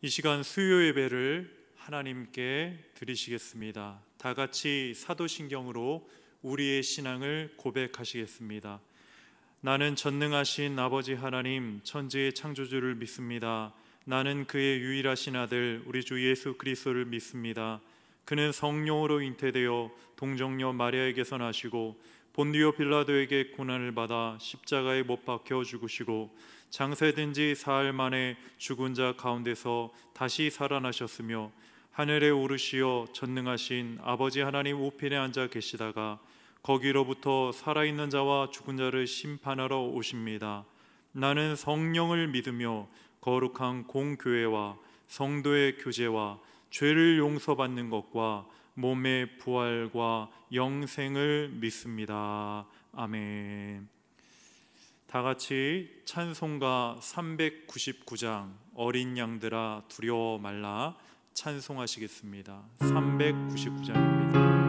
이 시간 수요 예배를 하나님께 드리시겠습니다. 다 같이 사도신경으로 우리의 신앙을 고백하시겠습니다. 나는 전능하신 아버지 하나님 천지의 창조주를 믿습니다. 나는 그의 유일하신 아들 우리 주 예수 그리스도를 믿습니다. 그는 성령으로 잉태되어 동정녀 마리아에게서 나시고 본디오 빌라도에게 고난을 받아 십자가에 못 박혀 죽으시고 장사된 지 사흘 만에 죽은 자 가운데서 다시 살아나셨으며 하늘에 오르시어 전능하신 아버지 하나님 우편에 앉아 계시다가 거기로부터 살아있는 자와 죽은 자를 심판하러 오십니다. 나는 성령을 믿으며 거룩한 공교회와 성도의 교제와 죄를 용서받는 것과 몸의 부활과 영생을 믿습니다. 아멘. 다 같이 찬송가 399장 어린 양들아 두려워 말라 찬송하시겠습니다. 399장입니다.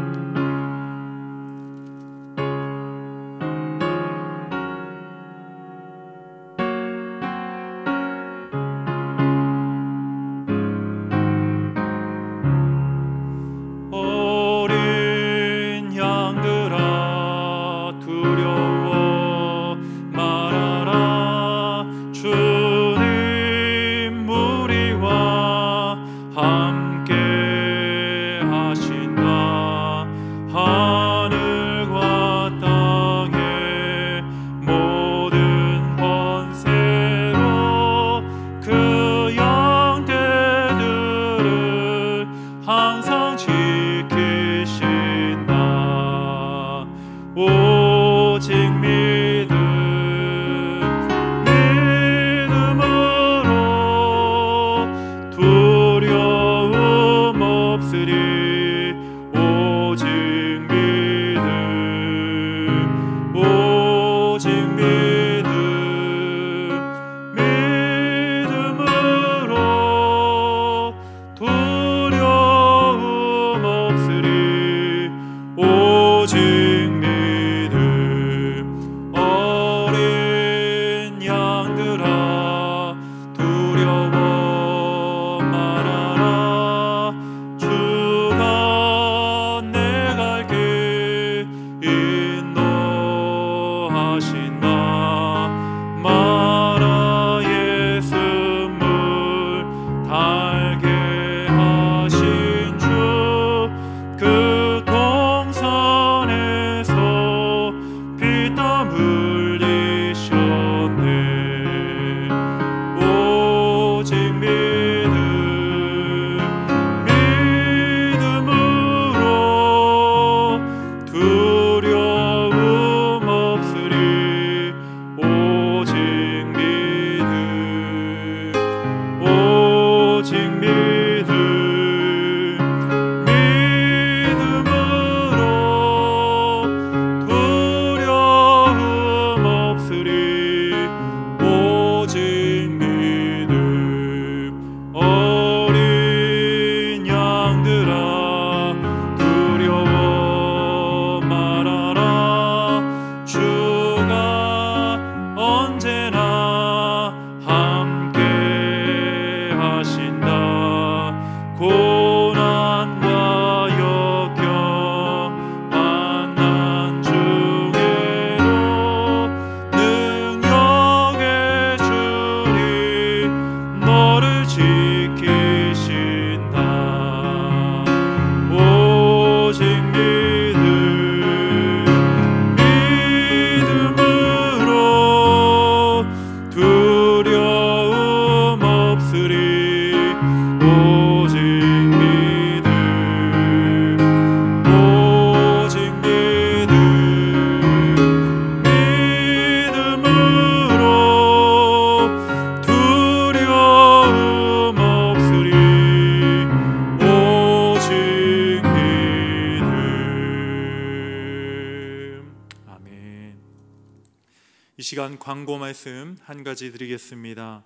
이 시간 광고 말씀 한 가지 드리겠습니다.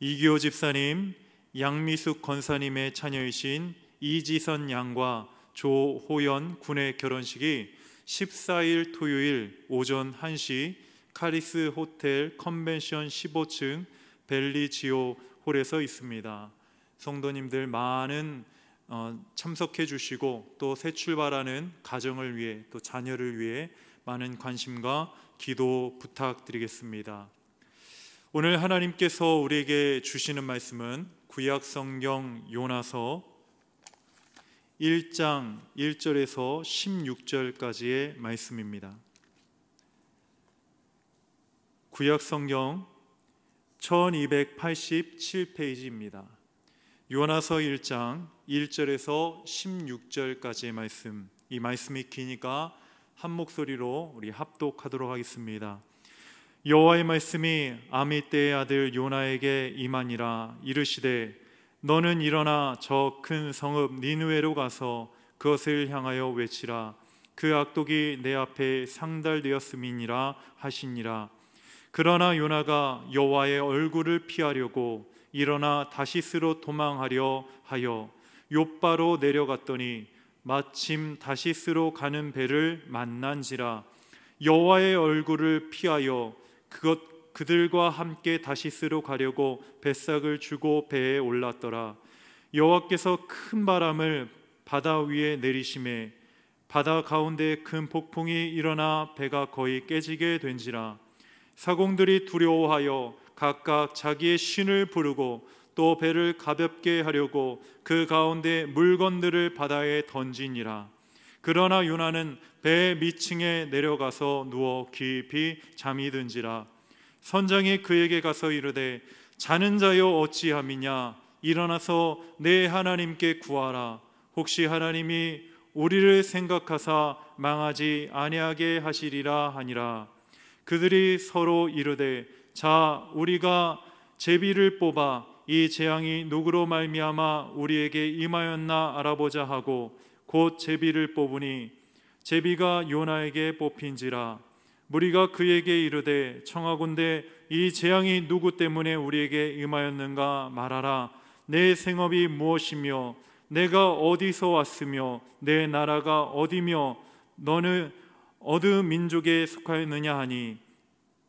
이기호 집사님, 양미숙 권사님의 자녀이신 이지선 양과 조호연 군의 결혼식이 14일 토요일 오전 1시 카리스 호텔 컨벤션 15층 벨리지오 홀에서 있습니다. 성도님들 많은 참석해 주시고 또 새 출발하는 가정을 위해 또 자녀를 위해 많은 관심과 기도 부탁드리겠습니다. 오늘 하나님께서 우리에게 주시는 말씀은 구약 성경 요나서 1장 1절에서 16절까지의 말씀입니다. 구약 성경 1287페이지입니다. 요나서 1장 1절에서 16절까지의 말씀, 이 말씀이 기니까 한 목소리로 우리 합독하도록 하겠습니다. 여호와의 말씀이 아미떼의 아들 요나에게 임하니라. 이르시되 너는 일어나 저 큰 성읍 니느웨로 가서 그것을 향하여 외치라. 그 악독이 내 앞에 상달되었음이니라 하시니라. 그러나 요나가 여호와의 얼굴을 피하려고 일어나 다시스로 도망하려 하여 욥바로 내려갔더니 마침 다시스로 가는 배를 만난지라. 여호와의 얼굴을 피하여 그들과 함께 다시스로 가려고 뱃삭을 주고 배에 올랐더라. 여호와께서 큰 바람을 바다 위에 내리심에 바다 가운데 큰 폭풍이 일어나 배가 거의 깨지게 된지라. 사공들이 두려워하여 각각 자기의 신을 부르고 또 배를 가볍게 하려고 그 가운데 물건들을 바다에 던지니라. 그러나 요나는 배 밑층에 내려가서 누워 깊이 잠이 든지라. 선장이 그에게 가서 이르되 자는 자여 어찌함이냐. 일어나서 내 하나님께 구하라. 혹시 하나님이 우리를 생각하사 망하지 아니하게 하시리라 하니라. 그들이 서로 이르되 자 우리가 제비를 뽑아 이 재앙이 누구로 말미암아 우리에게 임하였나 알아보자 하고 곧 제비를 뽑으니 제비가 요나에게 뽑힌지라. 무리가 그에게 이르되 청하건대 이 재앙이 누구 때문에 우리에게 임하였는가 말하라. 내 생업이 무엇이며 내가 어디서 왔으며 내 나라가 어디며 너는 어느 민족에 속하였느냐 하니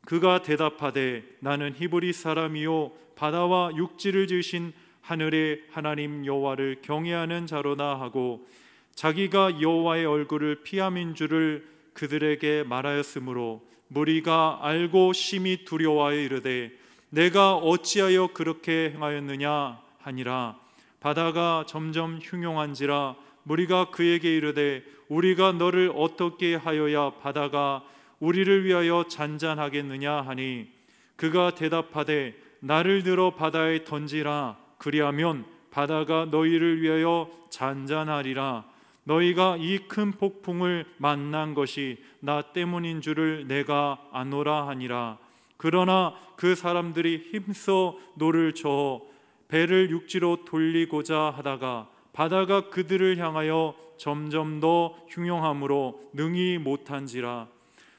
그가 대답하되 나는 히브리 사람이요 바다와 육지를 지으신 하늘의 하나님 여호와를 경외하는 자로다 하고 자기가 여호와의 얼굴을 피함인 줄을 그들에게 말하였으므로 무리가 알고 심히 두려워하여 이르되 내가 어찌하여 그렇게 행하였느냐 하니라. 바다가 점점 흉용한지라. 무리가 그에게 이르되 우리가 너를 어떻게 하여야 바다가 우리를 위하여 잔잔하겠느냐 하니 그가 대답하되 나를 들어 바다에 던지라. 그리하면 바다가 너희를 위하여 잔잔하리라. 너희가 이 큰 폭풍을 만난 것이 나 때문인 줄을 내가 아노라 하니라. 그러나 그 사람들이 힘써 노를 저어 배를 육지로 돌리고자 하다가 바다가 그들을 향하여 점점 더 흉용함으로 능히 못한지라.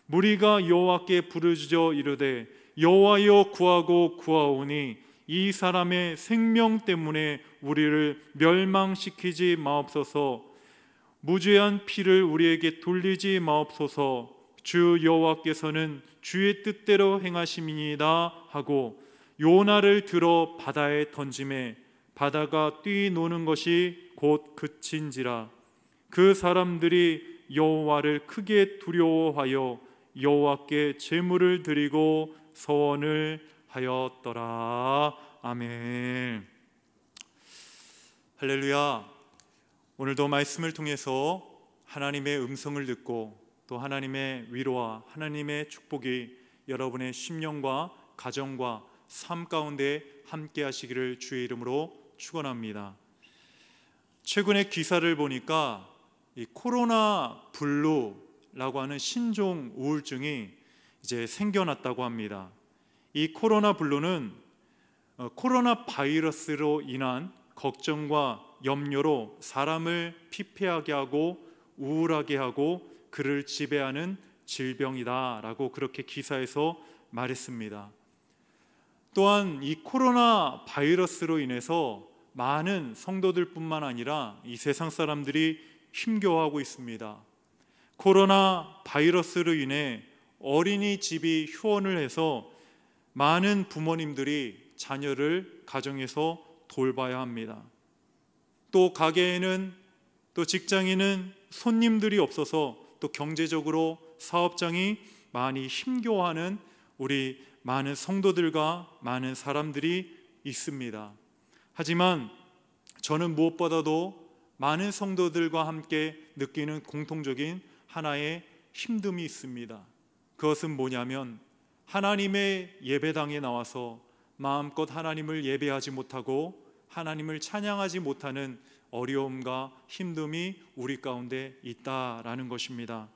무리가 여호와께 부르짖어 이르되 여호와여 구하고 구하오니 이 사람의 생명 때문에 우리를 멸망시키지 마옵소서. 무죄한 피를 우리에게 돌리지 마옵소서. 주 여호와께서는 주의 뜻대로 행하심이니이다 하고 요나를 들어 바다에 던짐에 바다가 뛰노는 것이 곧 그친지라. 그 사람들이 여호와를 크게 두려워하여 여호와께 제물을 드리고 서원을 하였더라. 아멘. 할렐루야. 오늘도 말씀을 통해서 하나님의 음성을 듣고 또 하나님의 위로와 하나님의 축복이 여러분의 심령과 가정과 삶 가운데 함께 하시기를 주의 이름으로 축원합니다. 최근에 기사를 보니까 이 코로나 블루라고 하는 신종 우울증이 이제 생겨났다고 합니다. 이 코로나 블루는 코로나 바이러스로 인한 걱정과 염려로 사람을 피폐하게 하고 우울하게 하고 그를 지배하는 질병이다라고 그렇게 기사에서 말했습니다. 또한 이 코로나 바이러스로 인해서 많은 성도들뿐만 아니라 이 세상 사람들이 힘겨워하고 있습니다. 코로나 바이러스로 인해 어린이집이 휴원을 해서 많은 부모님들이 자녀를 가정에서 돌봐야 합니다. 또 가게에는, 또 직장에는 손님들이 없어서 또 경제적으로 사업장이 많이 힘겨워하는 우리 많은 성도들과 많은 사람들이 있습니다. 하지만 저는 무엇보다도 많은 성도들과 함께 느끼는 공통적인 하나의 힘듦이 있습니다. 그것은 뭐냐면 하나님의 예배당에 나와서 마음껏 하나님을 예배하지 못하고 하나님을 찬양하지 못하는 어려움과 힘듦이 우리 가운데 있다라는 것입니다.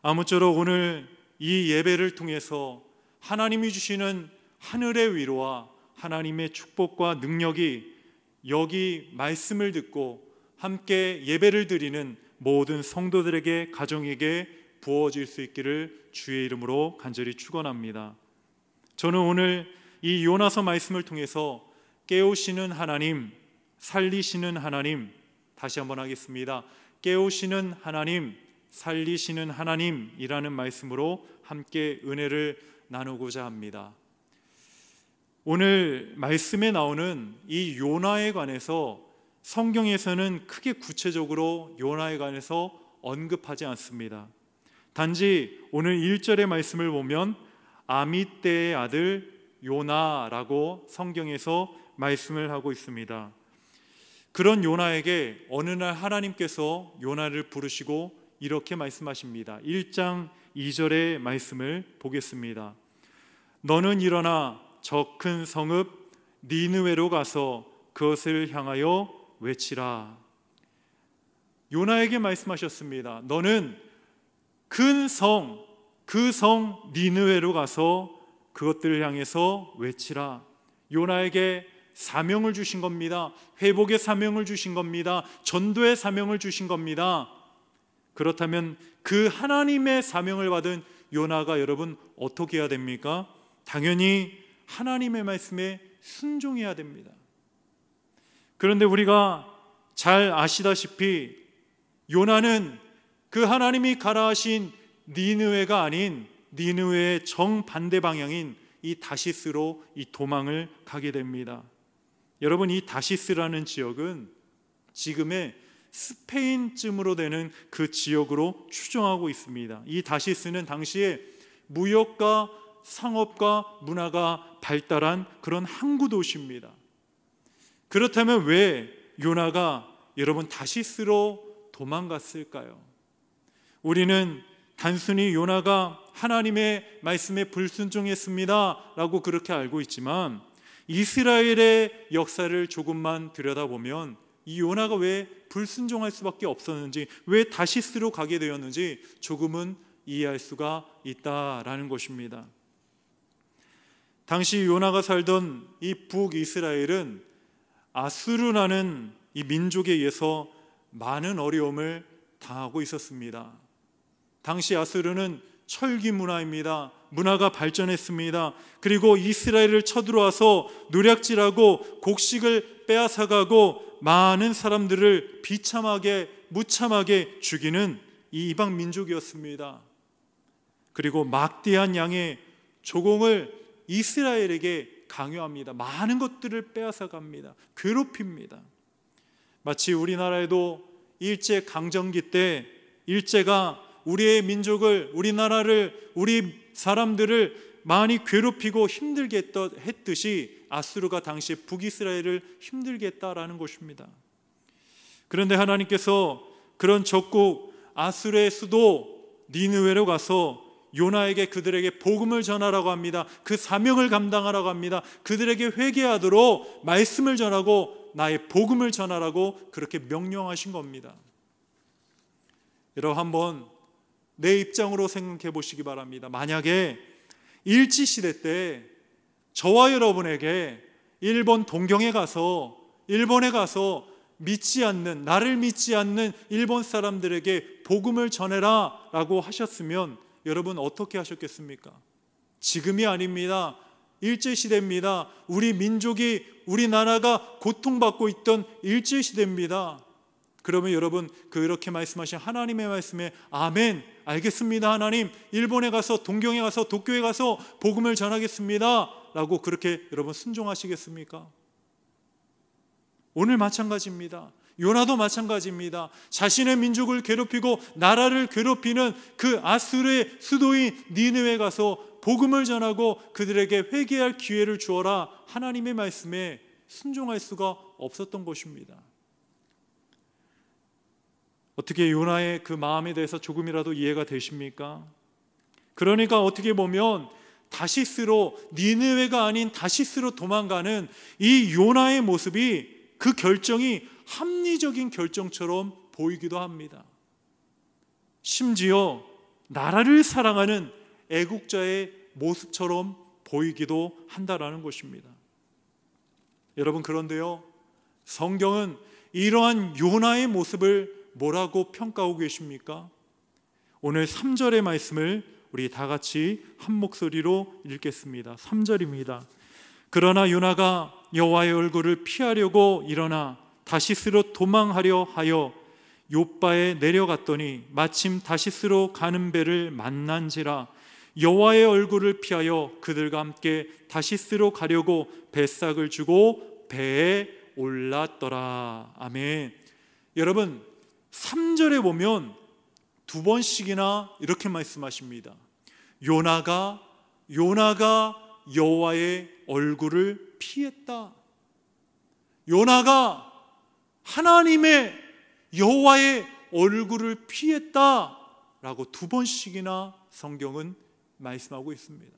아무쪼록 오늘 이 예배를 통해서 하나님이 주시는 하늘의 위로와 하나님의 축복과 능력이 여기 말씀을 듣고 함께 예배를 드리는 모든 성도들에게, 가정에게 부어질 수 있기를 주의 이름으로 간절히 축원합니다. 저는 오늘 이 요나서 말씀을 통해서 깨우시는 하나님, 살리시는 하나님, 다시 한번 하겠습니다. 깨우시는 하나님, 살리시는 하나님이라는 말씀으로 함께 은혜를 나누고자 합니다. 오늘 말씀에 나오는 이 요나에 관해서 성경에서는 크게 구체적으로 요나에 관해서 언급하지 않습니다. 단지 오늘 1절의 말씀을 보면 아미떼의 아들 요나라고 성경에서 말씀을 하고 있습니다. 그런 요나에게 어느 날 하나님께서 요나를 부르시고 이렇게 말씀하십니다. 1장 2절의 말씀을 보겠습니다. 너는 일어나 저 큰 성읍 니느웨로 가서 그것을 향하여 외치라. 요나에게 말씀하셨습니다. 너는 큰 성, 그 성 니느웨로 가서 그것들을 향해서 외치라. 요나에게 사명을 주신 겁니다. 회복의 사명을 주신 겁니다. 전도의 사명을 주신 겁니다. 그렇다면 그 하나님의 사명을 받은 요나가 여러분 어떻게 해야 됩니까? 당연히 하나님의 말씀에 순종해야 됩니다. 그런데 우리가 잘 아시다시피 요나는 그 하나님이 가라 하신 니느웨가 아닌 니느웨의 정반대 방향인 이 다시스로 이 도망을 가게 됩니다. 여러분, 이 다시스라는 지역은 지금의 스페인쯤으로 되는 그 지역으로 추정하고 있습니다. 이 다시스는 당시에 무역과 상업과 문화가 발달한 그런 항구 도시입니다. 그렇다면 왜 요나가 여러분 다시스로 도망갔을까요? 우리는 단순히 요나가 하나님의 말씀에 불순종했습니다 라고 그렇게 알고 있지만 이스라엘의 역사를 조금만 들여다보면 이 요나가 왜 불순종할 수밖에 없었는지, 왜 다시스로 가게 되었는지 조금은 이해할 수가 있다라는 것입니다. 당시 요나가 살던 이 북이스라엘은 아수르라는 이 민족에 의해서 많은 어려움을 당하고 있었습니다. 당시 아수르는 철기 문화입니다. 문화가 발전했습니다. 그리고 이스라엘을 쳐들어와서 노략질하고 곡식을 빼앗아가고 많은 사람들을 비참하게 무참하게 죽이는 이 이방 민족이었습니다. 그리고 막대한 양의 조공을 이스라엘에게 강요합니다. 많은 것들을 빼앗아갑니다. 괴롭힙니다. 마치 우리나라에도 일제 강점기 때 일제가 우리의 민족을, 우리나라를, 우리 사람들을 많이 괴롭히고 힘들게 했듯이 아수르가 당시 북이스라엘을 힘들게 했다라는 것입니다. 그런데 하나님께서 그런 적국 아수르의 수도 니느웨로 가서 요나에게 그들에게 복음을 전하라고 합니다. 그 사명을 감당하라고 합니다. 그들에게 회개하도록 말씀을 전하고 나의 복음을 전하라고 그렇게 명령하신 겁니다. 여러분, 한번 내 입장으로 생각해 보시기 바랍니다. 만약에 일제시대 때 저와 여러분에게 일본 동경에 가서, 일본에 가서 믿지 않는, 나를 믿지 않는 일본 사람들에게 복음을 전해라 라고 하셨으면 여러분 어떻게 하셨겠습니까? 지금이 아닙니다. 일제시대입니다. 우리 민족이, 우리나라가 고통받고 있던 일제시대입니다. 그러면 여러분 그렇게 말씀하신 하나님의 말씀에 아멘, 알겠습니다 하나님, 일본에 가서, 동경에 가서, 도쿄에 가서 복음을 전하겠습니다 라고 그렇게 여러분 순종하시겠습니까? 오늘 마찬가지입니다. 요나도 마찬가지입니다. 자신의 민족을 괴롭히고 나라를 괴롭히는 그 아수르의 수도인 니느웨에 가서 복음을 전하고 그들에게 회개할 기회를 주어라, 하나님의 말씀에 순종할 수가 없었던 것입니다. 어떻게 요나의 그 마음에 대해서 조금이라도 이해가 되십니까? 그러니까 어떻게 보면 다시스로, 니느웨가 아닌 다시스로 도망가는 이 요나의 모습이, 그 결정이 합리적인 결정처럼 보이기도 합니다. 심지어 나라를 사랑하는 애국자의 모습처럼 보이기도 한다라는 것입니다. 여러분, 그런데요, 성경은 이러한 요나의 모습을 뭐라고 평가하고 계십니까? 오늘 3절의 말씀을 우리 다 같이 한 목소리로 읽겠습니다. 3절입니다. 그러나 요나가 여호와의 얼굴을 피하려고 일어나 다시스로 도망하려 하여 욥바에 내려갔더니 마침 다시스로 가는 배를 만난지라 여호와의 얼굴을 피하여 그들과 함께 다시스로 가려고 뱃삭을 주고 배에 올랐더라. 아멘. 여러분, 3절에 보면 두 번씩이나 이렇게 말씀하십니다. 요나가 여호와의 얼굴을 피했다. 요나가 하나님의 여호와의 얼굴을 피했다 라고 두 번씩이나 성경은 말씀하고 있습니다.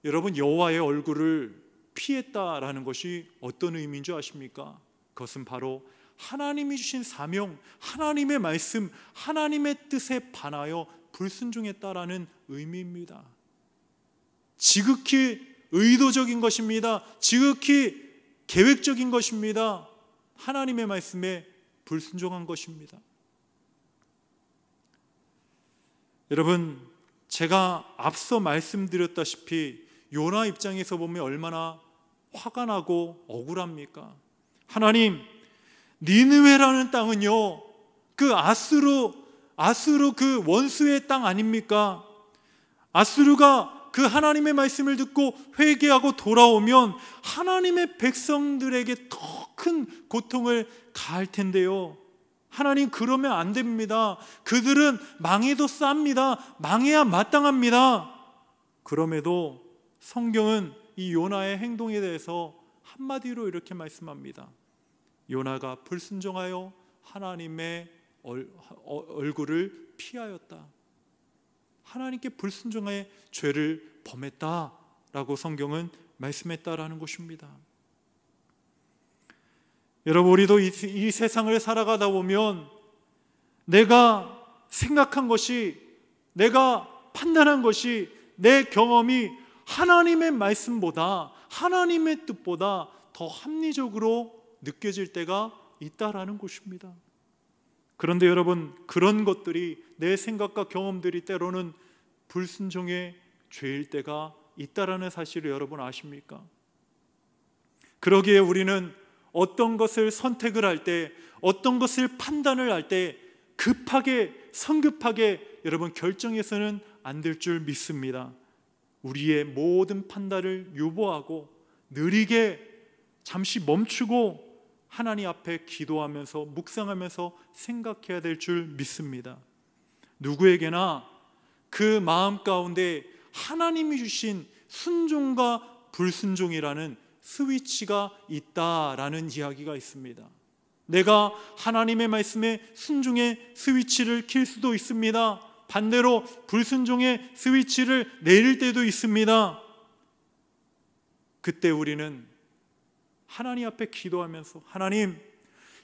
여러분, 여호와의 얼굴을 피했다라는 것이 어떤 의미인 줄 아십니까? 그것은 바로 하나님이 주신 사명, 하나님의 말씀, 하나님의 뜻에 반하여 불순종했다라는 의미입니다. 지극히 의도적인 것입니다. 지극히 계획적인 것입니다. 하나님의 말씀에 불순종한 것입니다. 여러분, 제가 앞서 말씀드렸다시피 요나 입장에서 보면 얼마나 화가 나고 억울합니까? 하나님, 니느웨라는 땅은요, 그 아수르 그 원수의 땅 아닙니까? 아수르가 그 하나님의 말씀을 듣고 회개하고 돌아오면 하나님의 백성들에게 더 큰 고통을 가할 텐데요, 하나님, 그러면 안 됩니다. 그들은 망해도 쌉니다. 망해야 마땅합니다. 그럼에도 성경은 이 요나의 행동에 대해서 한마디로 이렇게 말씀합니다. 요나가 불순종하여 하나님의 얼굴을 피하였다. 하나님께 불순종의 죄를 범했다라고 성경은 말씀했다라는 것입니다. 여러분, 우리도 이 세상을 살아가다 보면 내가 생각한 것이, 내가 판단한 것이, 내 경험이 하나님의 말씀보다, 하나님의 뜻보다 더 합리적으로 느껴질 때가 있다라는 것입니다. 그런데 여러분, 그런 것들이, 내 생각과 경험들이 때로는 불순종의 죄일 때가 있다라는 사실을 여러분 아십니까? 그러기에 우리는 어떤 것을 선택을 할 때, 어떤 것을 판단을 할 때 급하게, 성급하게 여러분 결정해서는 안 될 줄 믿습니다. 우리의 모든 판단을 유보하고 느리게 잠시 멈추고 하나님 앞에 기도하면서 묵상하면서 생각해야 될 줄 믿습니다. 누구에게나 그 마음 가운데 하나님이 주신 순종과 불순종이라는 스위치가 있다라는 이야기가 있습니다. 내가 하나님의 말씀에 순종의 스위치를 킬 수도 있습니다. 반대로 불순종의 스위치를 내릴 때도 있습니다. 그때 우리는 하나님 앞에 기도하면서, 하나님,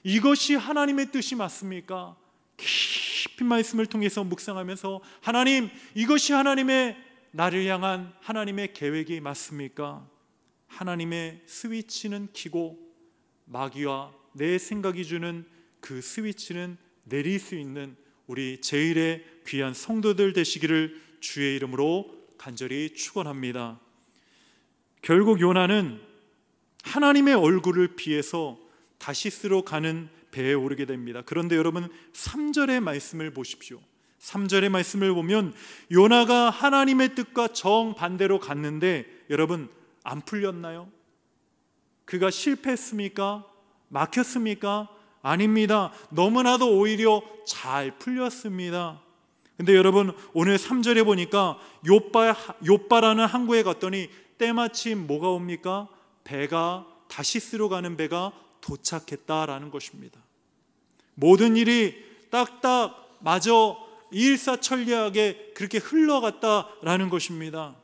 이것이 하나님의 뜻이 맞습니까? 깊이 말씀을 통해서 묵상하면서, 하나님, 이것이 하나님의, 나를 향한 하나님의 계획이 맞습니까? 하나님의 스위치는 켜고 마귀와 내 생각이 주는 그 스위치는 내릴 수 있는 우리 제일의 귀한 성도들 되시기를 주의 이름으로 간절히 축원합니다. 결국 요나는 하나님의 얼굴을 피해서 다시스로 가는 배에 오르게 됩니다. 그런데 여러분, 3절의 말씀을 보십시오. 3절의 말씀을 보면 요나가 하나님의 뜻과 정반대로 갔는데 여러분, 안 풀렸나요? 그가 실패했습니까? 막혔습니까? 아닙니다. 너무나도 오히려 잘 풀렸습니다. 근데 여러분, 오늘 3절에 보니까 욥바라는 항구에 갔더니 때마침 뭐가 옵니까? 배가, 다시스로 가는 배가 도착했다라는 것입니다. 모든 일이 딱딱 마저 일사천리하게 그렇게 흘러갔다라는 것입니다.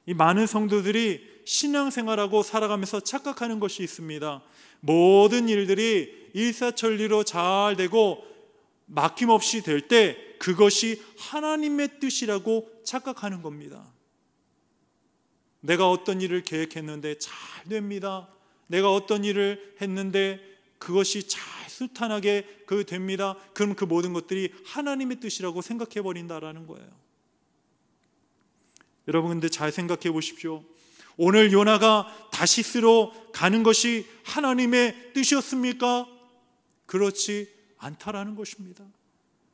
이 많은 성도들이 신앙생활하고 살아가면서 착각하는 것이 있습니다. 모든 일들이 일사천리로 잘 되고 막힘없이 될 때 그것이 하나님의 뜻이라고 착각하는 겁니다. 내가 어떤 일을 계획했는데 잘 됩니다. 내가 어떤 일을 했는데 그것이 잘 순탄하게 됩니다. 그럼 그 모든 것들이 하나님의 뜻이라고 생각해 버린다라는 거예요. 여러분, 근데 잘 생각해 보십시오. 오늘 요나가 다시스로 가는 것이 하나님의 뜻이었습니까? 그렇지 않다라는 것입니다.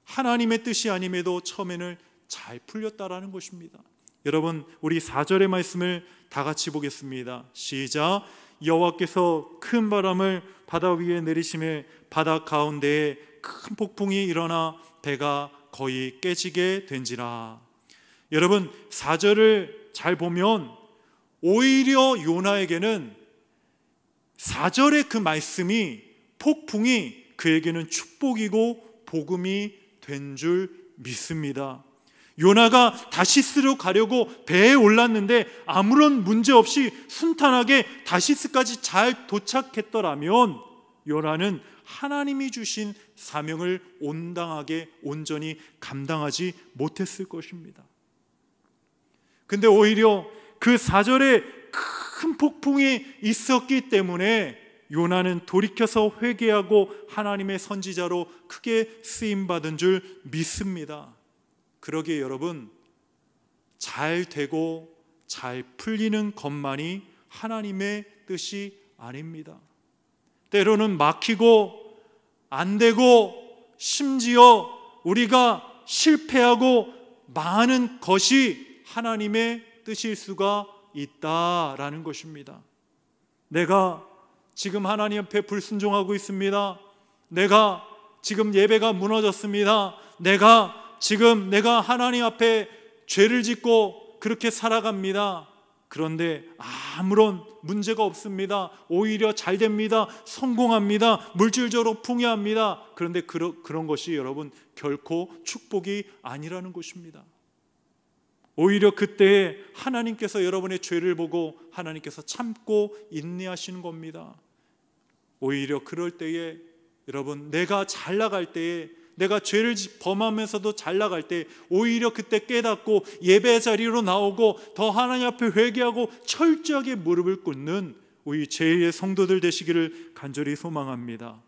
하나님의 뜻이 아님에도 처음에는 잘 풀렸다라는 것입니다. 여러분, 우리 4절의 말씀을 다 같이 보겠습니다. 시작. 여호와께서 큰 바람을 바다 위에 내리심에 바다 가운데에 큰 폭풍이 일어나 배가 거의 깨지게 된지라. 여러분, 4절을 잘 보면 오히려 요나에게는 4절의 그 말씀이, 폭풍이 그에게는 축복이고 복음이 된 줄 믿습니다. 요나가 다시스로 가려고 배에 올랐는데 아무런 문제 없이 순탄하게 다시스까지 잘 도착했더라면 요나는 하나님이 주신 사명을 온당하게 온전히 감당하지 못했을 것입니다. 근데 오히려 그 4절에 큰 폭풍이 있었기 때문에 요나는 돌이켜서 회개하고 하나님의 선지자로 크게 쓰임받은 줄 믿습니다. 그러기에 여러분, 잘 되고 잘 풀리는 것만이 하나님의 뜻이 아닙니다. 때로는 막히고 안 되고 심지어 우리가 실패하고 많은 것이 하나님의 뜻일 수가 있다라는 것입니다. 내가 지금 하나님 앞에 불순종하고 있습니다. 내가 지금 예배가 무너졌습니다. 내가 하나님 앞에 죄를 짓고 그렇게 살아갑니다. 그런데 아무런 문제가 없습니다. 오히려 잘 됩니다. 성공합니다. 물질적으로 풍요합니다. 그런데 그런 것이 여러분 결코 축복이 아니라는 것입니다. 오히려 그때에 하나님께서 여러분의 죄를 보고 하나님께서 참고 인내하시는 겁니다. 오히려 그럴 때에 여러분, 내가 잘 나갈 때에, 내가 죄를 범하면서도 잘 나갈 때 오히려 그때 깨닫고 예배 자리로 나오고 더 하나님 앞에 회개하고 철저하게 무릎을 꿇는 우리 제2의 성도들 되시기를 간절히 소망합니다.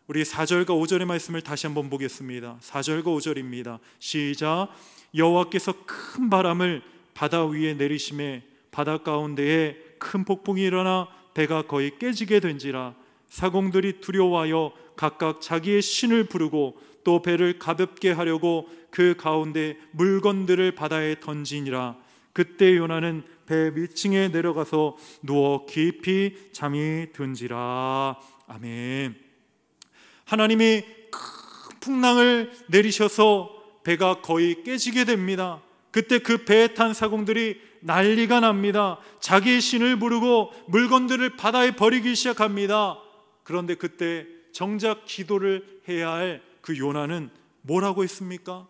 우리 4절과 5절의 말씀을 다시 한번 보겠습니다. 4절과 5절입니다. 시작. 여호와께서 큰 바람을 바다 위에 내리심에 바다 가운데에 큰 폭풍이 일어나 배가 거의 깨지게 된지라. 사공들이 두려워하여 각각 자기의 신을 부르고 또 배를 가볍게 하려고 그 가운데 물건들을 바다에 던지니라. 그때 요나는 배 밑층에 내려가서 누워 깊이 잠이 든지라. 아멘. 하나님이 큰 풍랑을 내리셔서 배가 거의 깨지게 됩니다. 그때 그 배에 탄 사공들이 난리가 납니다. 자기의 신을 부르고 물건들을 바다에 버리기 시작합니다. 그런데 그때 정작 기도를 해야 할 그 요나는 뭐라고 했습니까?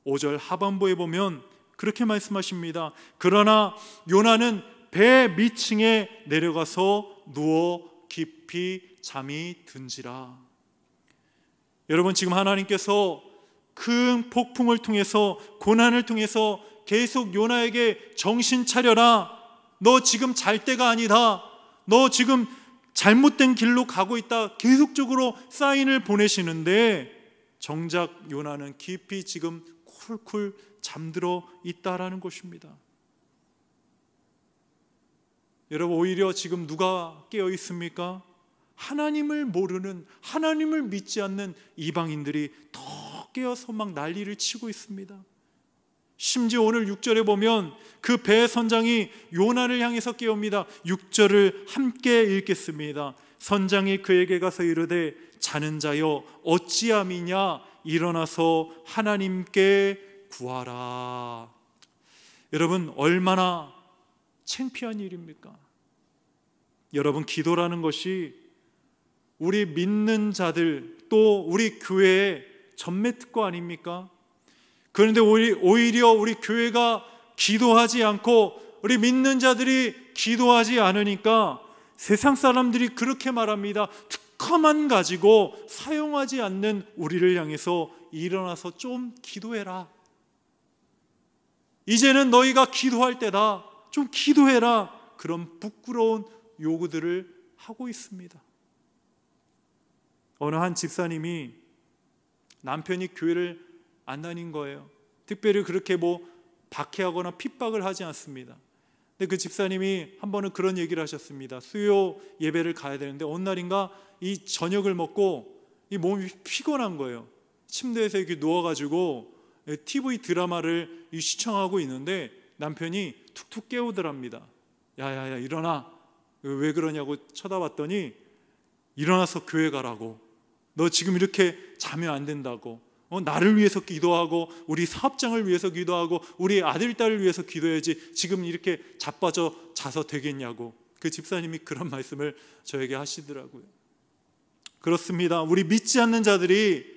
5절 하반부에 보면 그렇게 말씀하십니다. 그러나 요나는 배 밑층에 내려가서 누워 깊이 잠이 든지라. 여러분, 지금 하나님께서 큰 폭풍을 통해서, 고난을 통해서 계속 요나에게 정신 차려라, 너 지금 잘 때가 아니다, 너 지금 잘못된 길로 가고 있다, 계속적으로 사인을 보내시는데 정작 요나는 깊이 지금 쿨쿨 잠들어 있다라는 것입니다. 여러분, 오히려 지금 누가 깨어 있습니까? 하나님을 모르는, 하나님을 믿지 않는 이방인들이 더 깨어서 막 난리를 치고 있습니다. 심지어 오늘 6절에 보면 그 배 선장이 요나를 향해서 깨웁니다. 6절을 함께 읽겠습니다. 선장이 그에게 가서 이르되 자는 자여 어찌함이냐 일어나서 하나님께 구하라. 여러분, 얼마나 창피한 일입니까? 여러분, 기도라는 것이 우리 믿는 자들 또 우리 교회의 전매특권 아닙니까? 그런데 오히려 우리 교회가 기도하지 않고 우리 믿는 자들이 기도하지 않으니까 세상 사람들이 그렇게 말합니다. 특허만 가지고 사용하지 않는 우리를 향해서 일어나서 좀 기도해라. 이제는 너희가 기도할 때다. 좀 기도해라. 그런 부끄러운 요구들을 하고 있습니다. 어느 한 집사님이 남편이 교회를 안 다닌 거예요. 특별히 그렇게 박해하거나 핍박을 하지 않습니다. 근데 그 집사님이 한 번은 그런 얘기를 하셨습니다. 수요 예배를 가야 되는데 어느 날인가 이 저녁을 먹고 이 몸이 피곤한 거예요. 침대에서 이렇게 누워가지고 TV 드라마를 시청하고 있는데 남편이 툭툭 깨우더랍니다. 야야야 일어나. 왜 그러냐고 쳐다봤더니 일어나서 교회 가라고. 너 지금 이렇게 자면 안 된다고. 나를 위해서 기도하고 우리 사업장을 위해서 기도하고 우리 아들 딸을 위해서 기도해야지 지금 이렇게 자빠져 자서 되겠냐고. 그 집사님이 그런 말씀을 저에게 하시더라고요. 그렇습니다. 우리 믿지 않는 자들이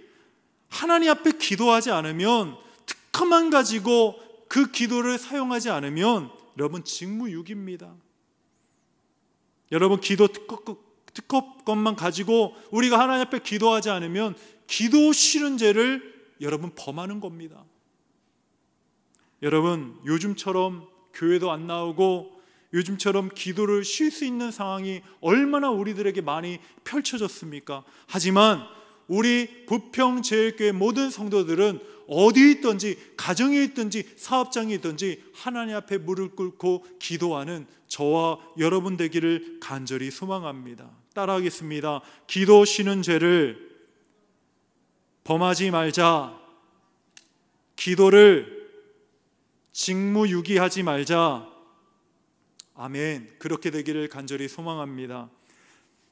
하나님 앞에 기도하지 않으면, 특허만 가지고 그 기도를 사용하지 않으면 여러분 직무유기입니다. 여러분, 기도 특허권만 가지고 우리가 하나님 앞에 기도하지 않으면 기도 싫은 죄를 여러분 범하는 겁니다. 여러분, 요즘처럼 교회도 안 나오고 요즘처럼 기도를 쉴 수 있는 상황이 얼마나 우리들에게 많이 펼쳐졌습니까? 하지만 우리 부평제일교회 모든 성도들은 어디 있든지, 가정에 있든지 사업장에 있든지 하나님 앞에 무릎 꿇고 기도하는 저와 여러분 되기를 간절히 소망합니다. 따라하겠습니다. 기도 쉬는 죄를 범하지 말자. 기도를 직무유기하지 말자. 아멘. 그렇게 되기를 간절히 소망합니다.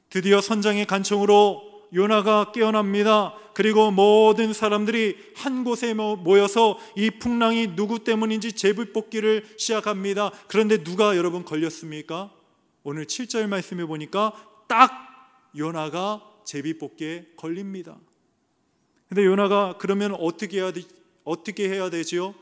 드디어 선장의 간청으로 요나가 깨어납니다. 그리고 모든 사람들이 한 곳에 모여서 이 풍랑이 누구 때문인지 제비뽑기를 시작합니다. 그런데 누가 여러분 걸렸습니까? 오늘 7절 말씀에 보니까 딱 요나가 제비뽑기에 걸립니다. 근데 요나가 그러면 어떻게 해야 되지요?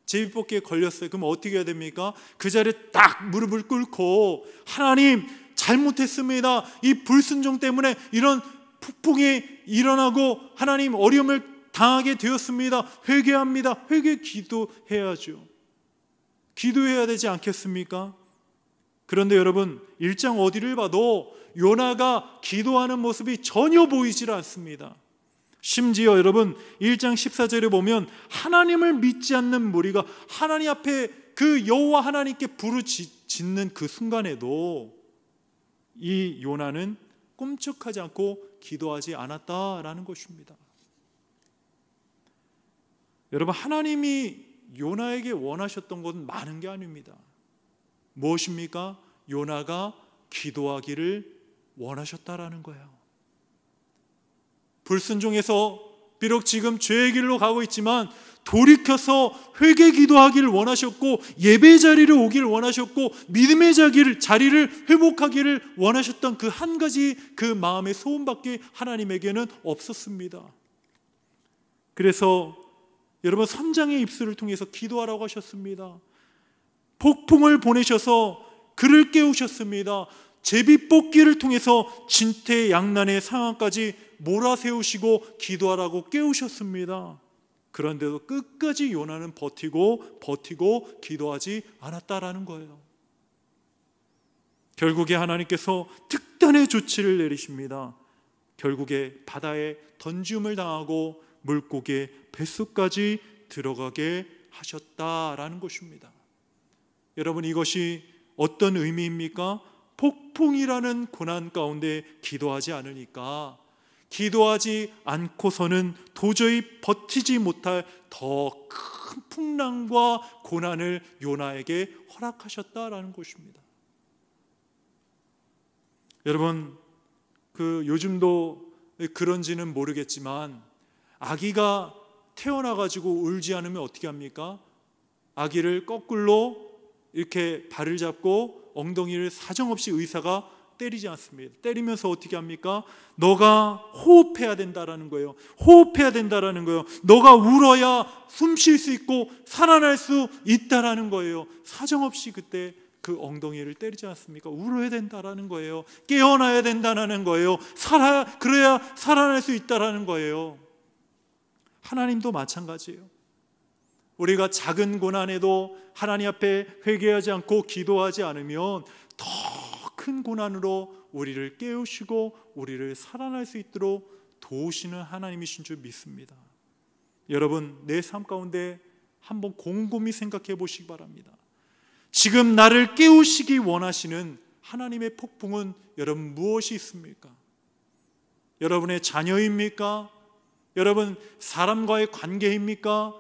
제비뽑기에 걸렸어요. 그럼 어떻게 해야 됩니까? 그 자리에 딱 무릎을 꿇고 하나님 잘못했습니다. 이 불순종 때문에 이런 폭풍이 일어나고 하나님 어려움을 당하게 되었습니다. 회개합니다. 회개 기도해야죠. 기도해야 되지 않겠습니까? 그런데 여러분 1장 어디를 봐도 요나가 기도하는 모습이 전혀 보이질 않습니다. 심지어 여러분 1장 14절에 보면 하나님을 믿지 않는 무리가 하나님 앞에 그 여호와 하나님께 부르짖는 그 순간에도 이 요나는 꼼짝하지 않고 기도하지 않았다라는 것입니다. 여러분, 하나님이 요나에게 원하셨던 것은 많은 게 아닙니다. 무엇입니까? 요나가 기도하기를 원하셨다라는 거예요. 불순종해서 비록 지금 죄의 길로 가고 있지만 돌이켜서 회개 기도하기를 원하셨고 예배 자리를 오기를 원하셨고 믿음의 자리를 회복하기를 원하셨던 그 한 가지 그 마음의 소원밖에 하나님에게는 없었습니다. 그래서 여러분 선장의 입술을 통해서 기도하라고 하셨습니다. 폭풍을 보내셔서 그를 깨우셨습니다. 제비뽑기를 통해서 진퇴양난의 상황까지 몰아세우시고 기도하라고 깨우셨습니다. 그런데도 끝까지 요나는 버티고 기도하지 않았다라는 거예요. 결국에 하나님께서 특단의 조치를 내리십니다. 결국에 바다에 던짐을 당하고 물고기의 뱃속까지 들어가게 하셨다라는 것입니다. 여러분, 이것이 어떤 의미입니까? 폭풍이라는 고난 가운데 기도하지 않으니까 기도하지 않고서는 도저히 버티지 못할 더 큰 풍랑과 고난을 요나에게 허락하셨다라는 것입니다. 여러분, 요즘도 그런지는 모르겠지만 아기가 태어나가지고 울지 않으면 어떻게 합니까? 아기를 거꾸로 이렇게 발을 잡고 엉덩이를 사정없이 의사가 때리지 않습니다. 때리면서 어떻게 합니까? 너가 호흡해야 된다라는 거예요. 호흡해야 된다라는 거예요. 너가 울어야 숨 쉴 수 있고 살아날 수 있다라는 거예요. 사정없이 그때 그 엉덩이를 때리지 않습니까? 울어야 된다라는 거예요. 깨어나야 된다라는 거예요. 그래야 살아날 수 있다라는 거예요. 하나님도 마찬가지예요. 우리가 작은 고난에도 하나님 앞에 회개하지 않고 기도하지 않으면 더 큰 고난으로 우리를 깨우시고 우리를 살아날 수 있도록 도우시는 하나님이신 줄 믿습니다. 여러분, 내 삶 가운데 한번 곰곰이 생각해 보시기 바랍니다. 지금 나를 깨우시기 원하시는 하나님의 폭풍은 여러분 무엇이 있습니까? 여러분의 자녀입니까? 여러분 사람과의 관계입니까?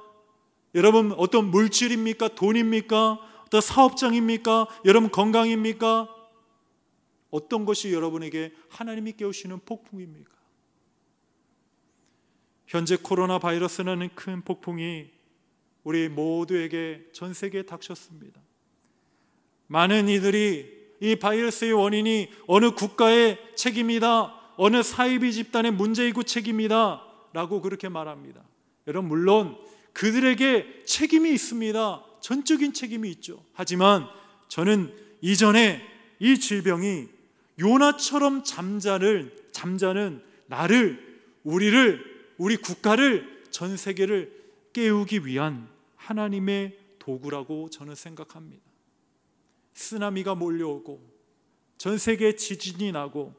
여러분 어떤 물질입니까? 돈입니까? 어떤 사업장입니까? 여러분 건강입니까? 어떤 것이 여러분에게 하나님이 깨우시는 폭풍입니까? 현재 코로나 바이러스라는 큰 폭풍이 우리 모두에게 전 세계에 닥쳤습니다. 많은 이들이 이 바이러스의 원인이 어느 국가의 책임이다, 어느 사이비 집단의 문제이고 책임이다 라고 그렇게 말합니다. 여러분, 물론 그들에게 책임이 있습니다. 전적인 책임이 있죠. 하지만 저는 이전에 이 질병이 요나처럼 잠자는 나를, 우리 국가를, 전 세계를 깨우기 위한 하나님의 도구라고 저는 생각합니다. 쓰나미가 몰려오고 전 세계에 지진이 나고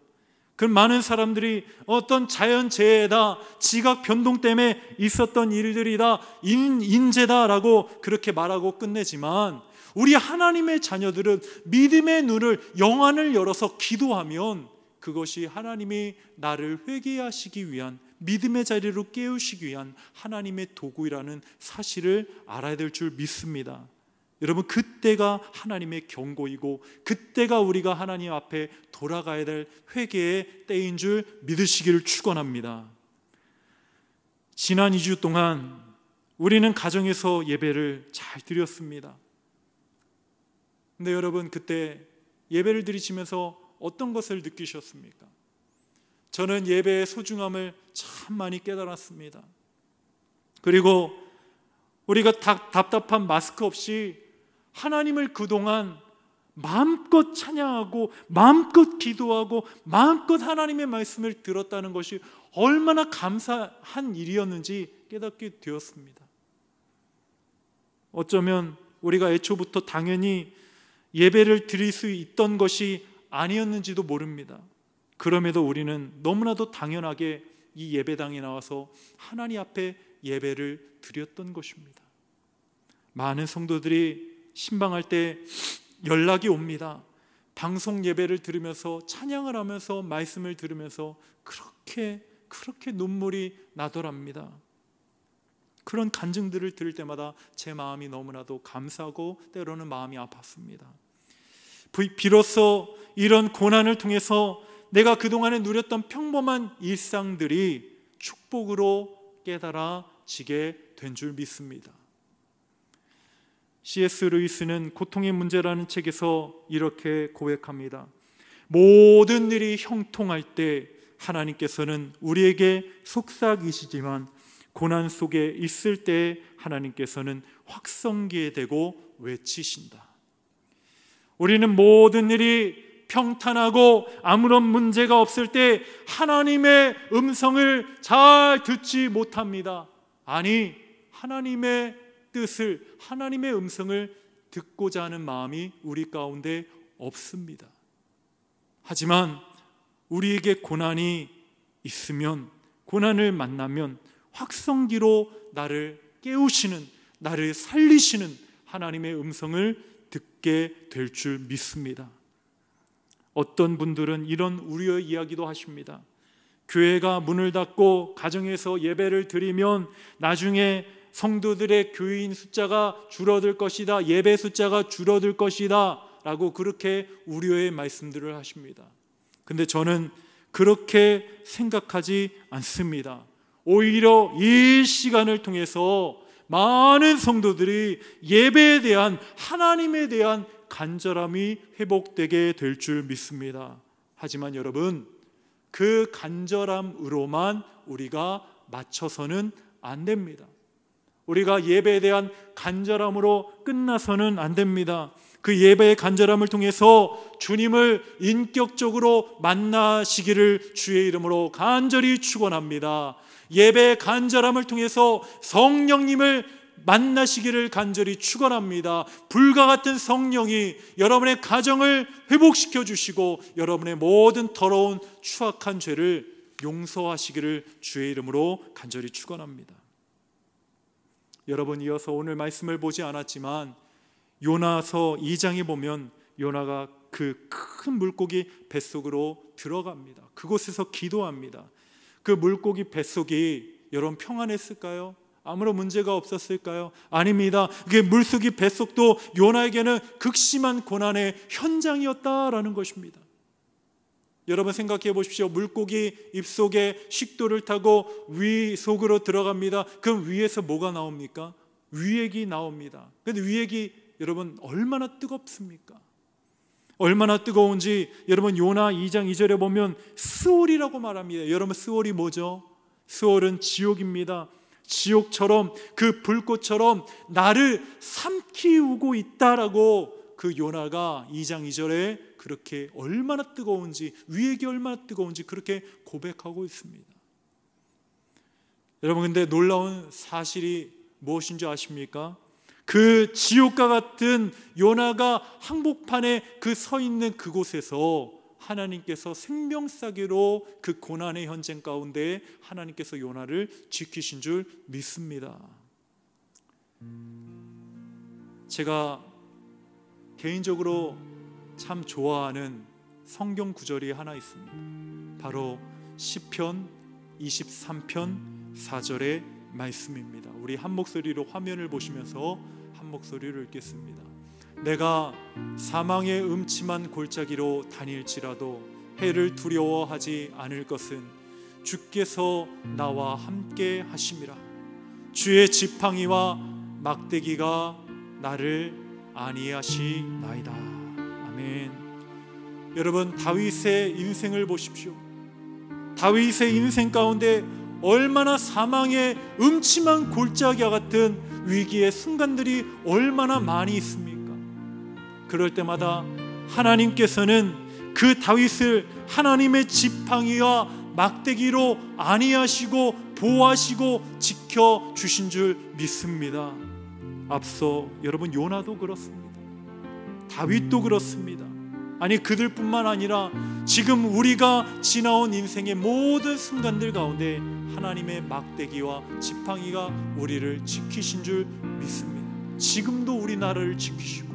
그 많은 사람들이 어떤 자연재해다, 지각 변동 때문에 있었던 일들이다, 인재다라고 그렇게 말하고 끝내지만 우리 하나님의 자녀들은 믿음의 눈을, 영안을 열어서 기도하면 그것이 하나님이 나를 회개하시기 위한, 믿음의 자리로 깨우시기 위한 하나님의 도구이라는 사실을 알아야 될 줄 믿습니다. 여러분, 그때가 하나님의 경고이고 그때가 우리가 하나님 앞에 돌아가야 될 회개의 때인 줄 믿으시기를 축원합니다. 지난 2주 동안 우리는 가정에서 예배를 잘 드렸습니다. 근데 여러분, 그때 예배를 드리시면서 어떤 것을 느끼셨습니까? 저는 예배의 소중함을 참 많이 깨달았습니다. 그리고 우리가 답답한 마스크 없이 하나님을 그동안 마음껏 찬양하고 마음껏 기도하고 마음껏 하나님의 말씀을 들었다는 것이 얼마나 감사한 일이었는지 깨닫게 되었습니다. 어쩌면 우리가 애초부터 당연히 예배를 드릴 수 있던 것이 아니었는지도 모릅니다. 그럼에도 우리는 너무나도 당연하게 이 예배당에 나와서 하나님 앞에 예배를 드렸던 것입니다. 많은 성도들이 신방할 때 연락이 옵니다. 방송 예배를 들으면서, 찬양을 하면서, 말씀을 들으면서 그렇게 눈물이 나더랍니다. 그런 간증들을 들을 때마다 제 마음이 너무나도 감사하고 때로는 마음이 아팠습니다. 비로소 이런 고난을 통해서 내가 그동안에 누렸던 평범한 일상들이 축복으로 깨달아지게 된 줄 믿습니다. C.S. 루이스는 고통의 문제라는 책에서 이렇게 고백합니다. 모든 일이 형통할 때 하나님께서는 우리에게 속삭이시지만 고난 속에 있을 때 하나님께서는 확성기에 대고 외치신다. 우리는 모든 일이 평탄하고 아무런 문제가 없을 때 하나님의 음성을 잘 듣지 못합니다. 아니, 하나님의 뜻을, 하나님의 음성을 듣고자 하는 마음이 우리 가운데 없습니다. 하지만 우리에게 고난이 있으면, 고난을 만나면 확성기로 나를 깨우시는, 나를 살리시는 하나님의 음성을 듣게 될 줄 믿습니다. 어떤 분들은 이런 우려의 이야기도 하십니다. 교회가 문을 닫고 가정에서 예배를 드리면 나중에 성도들의 교인 숫자가 줄어들 것이다, 예배 숫자가 줄어들 것이다 라고 그렇게 우려의 말씀들을 하십니다. 근데 저는 그렇게 생각하지 않습니다. 오히려 이 시간을 통해서 많은 성도들이 예배에 대한, 하나님에 대한 간절함이 회복되게 될 줄 믿습니다. 하지만 여러분, 그 간절함으로만 우리가 맞춰서는 안 됩니다. 우리가 예배에 대한 간절함으로 끝나서는 안 됩니다. 그 예배의 간절함을 통해서 주님을 인격적으로 만나시기를 주의 이름으로 간절히 축원합니다. 예배의 간절함을 통해서 성령님을 만나시기를 간절히 축원합니다. 불과 같은 성령이 여러분의 가정을 회복시켜 주시고 여러분의 모든 더러운 추악한 죄를 용서하시기를 주의 이름으로 간절히 축원합니다. 여러분, 이어서 오늘 말씀을 보지 않았지만 요나서 2장에 보면 요나가 그 큰 물고기 뱃속으로 들어갑니다. 그곳에서 기도합니다. 그 물고기 뱃속이 여러분 평안했을까요? 아무런 문제가 없었을까요? 아닙니다. 그게 물속이 뱃속도 요나에게는 극심한 고난의 현장이었다라는 것입니다. 여러분 생각해 보십시오. 물고기 입속에 식도를 타고 위 속으로 들어갑니다. 그럼 위에서 뭐가 나옵니까? 위액이 나옵니다. 그런데 위액이 여러분 얼마나 뜨겁습니까? 얼마나 뜨거운지 여러분 요나 2장 2절에 보면 스올이라고 말합니다. 여러분 스올이 뭐죠? 스올은 지옥입니다. 지옥처럼 그 불꽃처럼 나를 삼키우고 있다라고 그 요나가 2장 2절에 그렇게 얼마나 뜨거운지, 위액이 얼마나 뜨거운지 그렇게 고백하고 있습니다. 여러분, 근데 놀라운 사실이 무엇인 줄 아십니까? 그 지옥과 같은 요나가 항복판에 그 서 있는 그곳에서 하나님께서 생명사기로 그 고난의 현장 가운데 하나님께서 요나를 지키신 줄 믿습니다. 제가 개인적으로 참 좋아하는 성경 구절이 하나 있습니다. 바로 시편 23편 4절의 말씀입니다. 우리 한 목소리로 화면을 보시면서 한 목소리로 읽겠습니다. 내가 사망의 음침한 골짜기로 다닐지라도 해를 두려워하지 않을 것은 주께서 나와 함께 하심이라. 주의 지팡이와 막대기가 나를 안위하시나이다. 아멘. 여러분, 다윗의 인생을 보십시오. 다윗의 인생 가운데 얼마나 사망의 음침한 골짜기와 같은 위기의 순간들이 얼마나 많이 있습니까? 그럴 때마다 하나님께서는 그 다윗을 하나님의 지팡이와 막대기로 안위하시고 보호하시고 지켜주신 줄 믿습니다. 앞서 여러분 요나도 그렇습니다. 다윗도 그렇습니다. 아니 그들뿐만 아니라 지금 우리가 지나온 인생의 모든 순간들 가운데 하나님의 막대기와 지팡이가 우리를 지키신 줄 믿습니다. 지금도 우리나라를 지키시고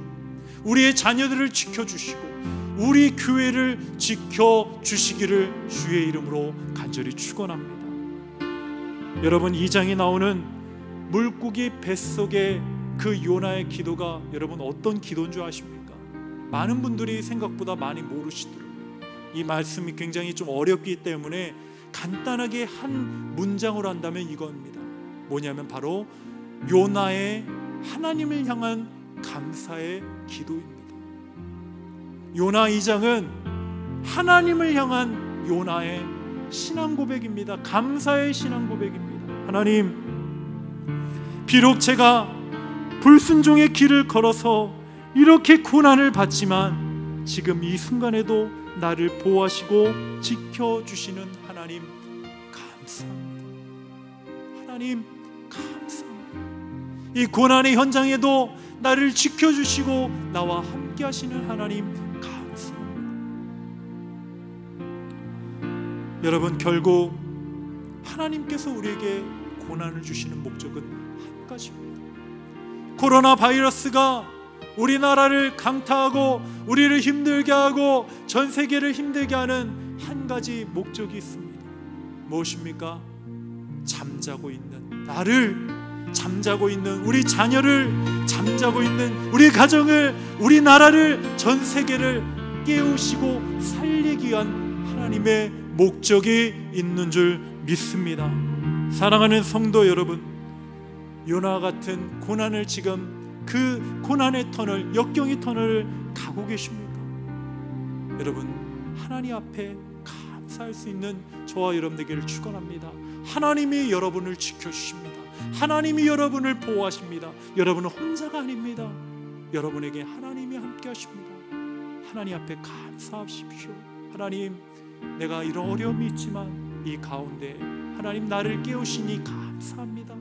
우리의 자녀들을 지켜주시고 우리 교회를 지켜주시기를 주의 이름으로 간절히 축원합니다. 여러분, 2장에 나오는 물고기 뱃속의 그 요나의 기도가 여러분 어떤 기도인 줄 아십니까? 많은 분들이 생각보다 많이 모르시더라고요. 이 말씀이 굉장히 좀 어렵기 때문에 간단하게 한 문장으로 한다면 이겁니다. 뭐냐면 바로 요나의 하나님을 향한 감사의 기도입니다. 요나 2장은 하나님을 향한 요나의 신앙 고백입니다. 감사의 신앙 고백입니다. 하나님, 비록 제가 불순종의 길을 걸어서 이렇게 고난을 받지만 지금 이 순간에도 나를 보호하시고 지켜주시는 하나님 감사합니다. 하나님 감사합니다. 이 고난의 현장에도 나를 지켜주시고 나와 함께 하시는 하나님 감사합니다. 여러분, 결국 하나님께서 우리에게 고난을 주시는 목적은 한 가지입니다. 코로나 바이러스가 우리나라를 강타하고 우리를 힘들게 하고 전 세계를 힘들게 하는 한 가지 목적이 있습니다. 무엇입니까? 잠자고 있는 나를, 잠자고 있는 우리 자녀를, 잠자고 있는 우리 가정을, 우리 나라를, 전 세계를 깨우시고 살리기 위한 하나님의 목적이 있는 줄 믿습니다. 사랑하는 성도 여러분, 요나와 같은 고난을 지금 그 고난의 터널, 역경의 터널을 가고 계십니까? 여러분, 하나님 앞에 감사할 수 있는 저와 여러분 되기를 축원합니다. 하나님이 여러분을 지켜주십니다. 하나님이 여러분을 보호하십니다. 여러분은 혼자가 아닙니다. 여러분에게 하나님이 함께 하십니다. 하나님 앞에 감사하십시오. 하나님, 내가 이런 어려움이 있지만 이 가운데 하나님 나를 깨우시니 감사합니다.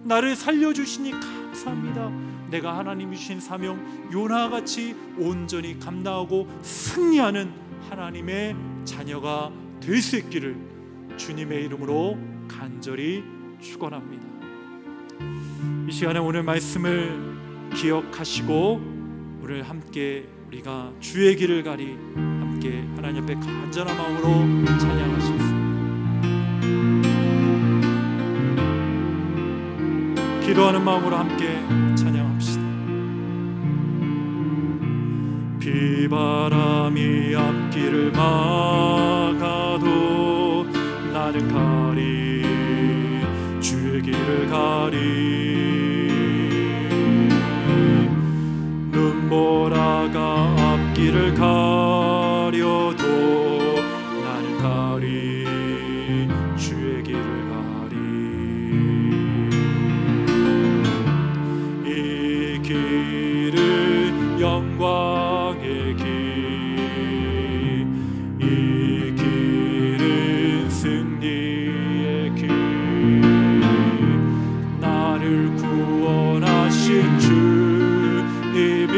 나를 살려주시니 감사합니다. 내가 하나님이 주신 사명 요나와 같이 온전히 감당하고 승리하는 하나님의 자녀가 될 수 있기를 주님의 이름으로 간절히 축원합니다. 이 시간에 오늘 말씀을 기억하시고 오늘 함께 우리가 주의 길을 가리 함께 하나님 앞에 간절한 마음으로 찬양하시겠습니다. 기도하는 마음으로 함께 찬양합시다. 비바람이 앞길을 막아도 나는 가리, 주의 길을 가리. 눈보라가 앞길을 가려도 나는 가리, 주의 길을 가리. 이 길은 영광의 길, 이 길은 승리의 길. 나를 구원하신 주님이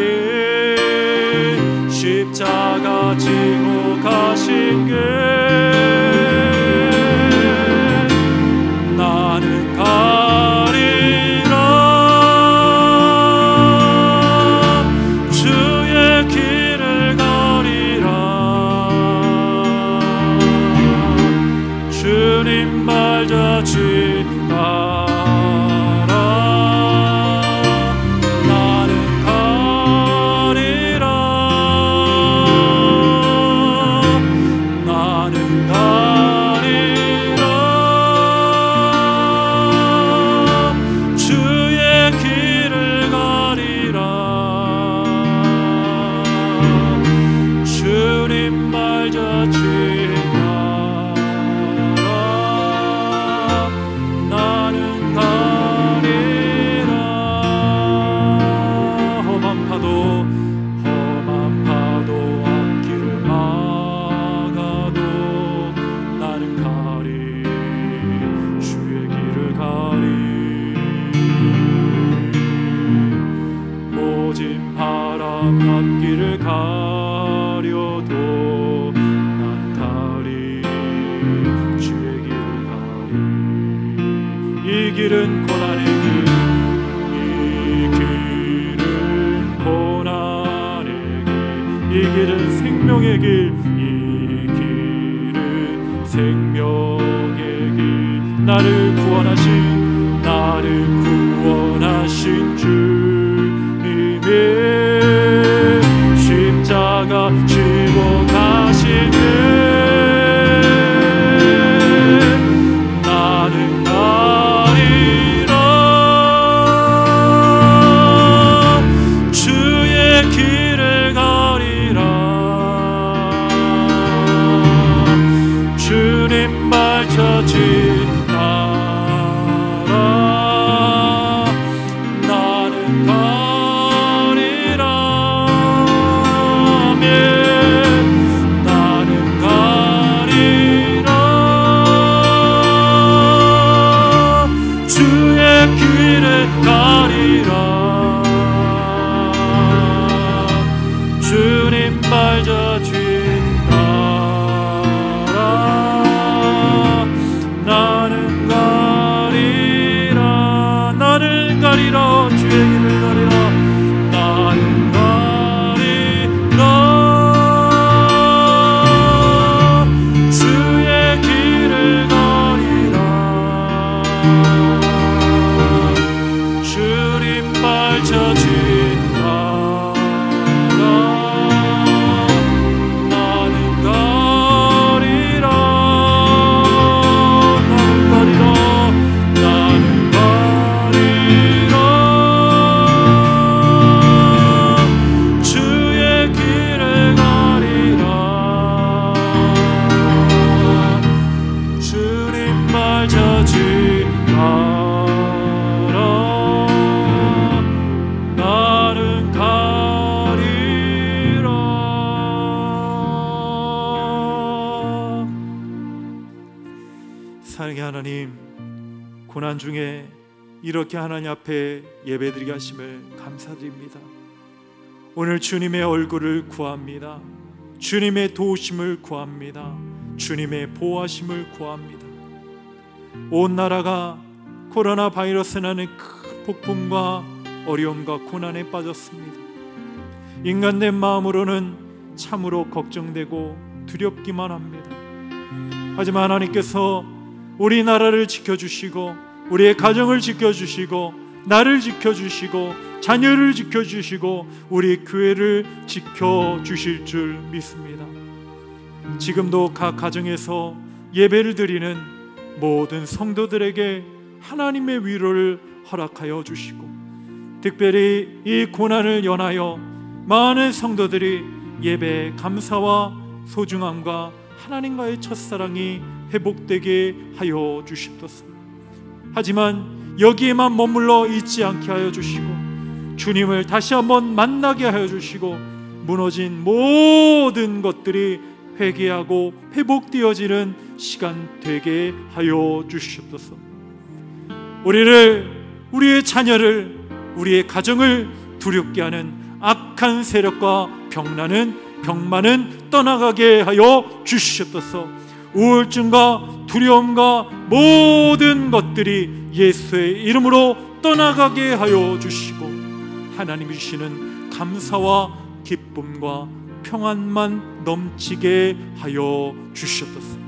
십자가 지고 가신 길, 나는 가리라. 주의 길을 가리라. 주님 발자취 따라 나는 가리라. 나는 가리라. 주의 길을 가리라. 주님 발자취 나는 가리라. 험한 파도 앞길을 막아도 나는 가리, 주의 길을 가리. 모진 바람 앞길을 가려도 나는 가리, 주의 길을 가리. 이 길은 고난의 길, 이 길은 고난의 길, 이 길은 생명의 길, 이 길은 생명의 길. 나를 구원하신 주님의 십자가 지고 가신 길, 나는 가리라. 주의 길을 가리라. 주님 발자취 따라 사랑의 하나님, 고난 중에 이렇게 하나님 앞에 예배드리게 하심을 감사드립니다. 오늘 주님의 얼굴을 구합니다. 주님의 도우심을 구합니다. 주님의 보호하심을 구합니다. 온 나라가 코로나 바이러스라는 큰 폭풍과 어려움과 고난에 빠졌습니다. 인간된 마음으로는 참으로 걱정되고 두렵기만 합니다. 하지만 하나님께서 우리나라를 지켜주시고 우리의 가정을 지켜주시고 나를 지켜주시고 자녀를 지켜주시고 우리 교회를 지켜주실 줄 믿습니다. 지금도 각 가정에서 예배를 드리는 모든 성도들에게 하나님의 위로를 허락하여 주시고, 특별히 이 고난을 연하여 많은 성도들이 예배의 감사와 소중함과 하나님과의 첫사랑이 회복되게 하여 주시옵소서. 하지만 여기에만 머물러 있지 않게 하여 주시고 주님을 다시 한번 만나게 하여 주시고 무너진 모든 것들이 회개하고 회복되어지는 시간 되게 하여 주시옵소서. 우리를, 우리의 자녀를, 우리의 가정을 두렵게 하는 악한 세력과 병만은 떠나가게 하여 주시옵소서. 우울증과 두려움과 모든 것들이 예수의 이름으로 떠나가게 하여 주시고 하나님이 주시는 감사와 기쁨과 평안만 넘치게 하여 주시옵소서.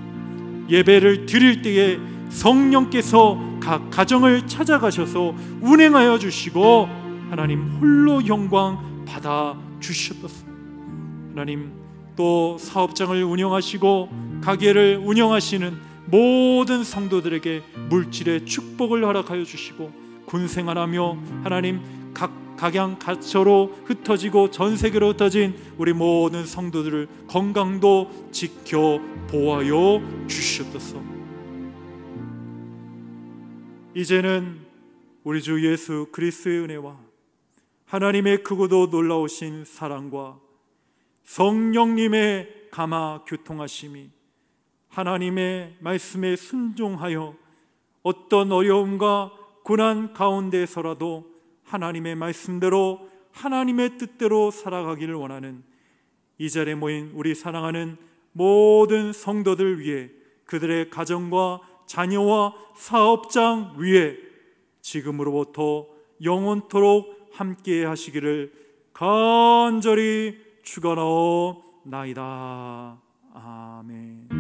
예배를 드릴 때에 성령께서 각 가정을 찾아가셔서 운행하여 주시고 하나님 홀로 영광 받아 주시옵소서. 하나님, 또 사업장을 운영하시고 가게를 운영하시는 모든 성도들에게 물질의 축복을 허락하여 주시고 군생활하며 하나님 각양각처로 흩어지고 전 세계로 흩어진 우리 모든 성도들을 건강도 지켜 보호하여 주시옵소서. 이제는 우리 주 예수 그리스도의 은혜와 하나님의 크고도 놀라우신 사랑과 성령님의 감화 교통하심이 하나님의 말씀에 순종하여 어떤 어려움과 고난 가운데서라도 하나님의 말씀대로 하나님의 뜻대로 살아가기를 원하는 이 자리에 모인 우리 사랑하는 모든 성도들 위해, 그들의 가정과 자녀와 사업장 위에 지금으로부터 영원토록 함께 하시기를 간절히 축원하옵나이다. 아멘.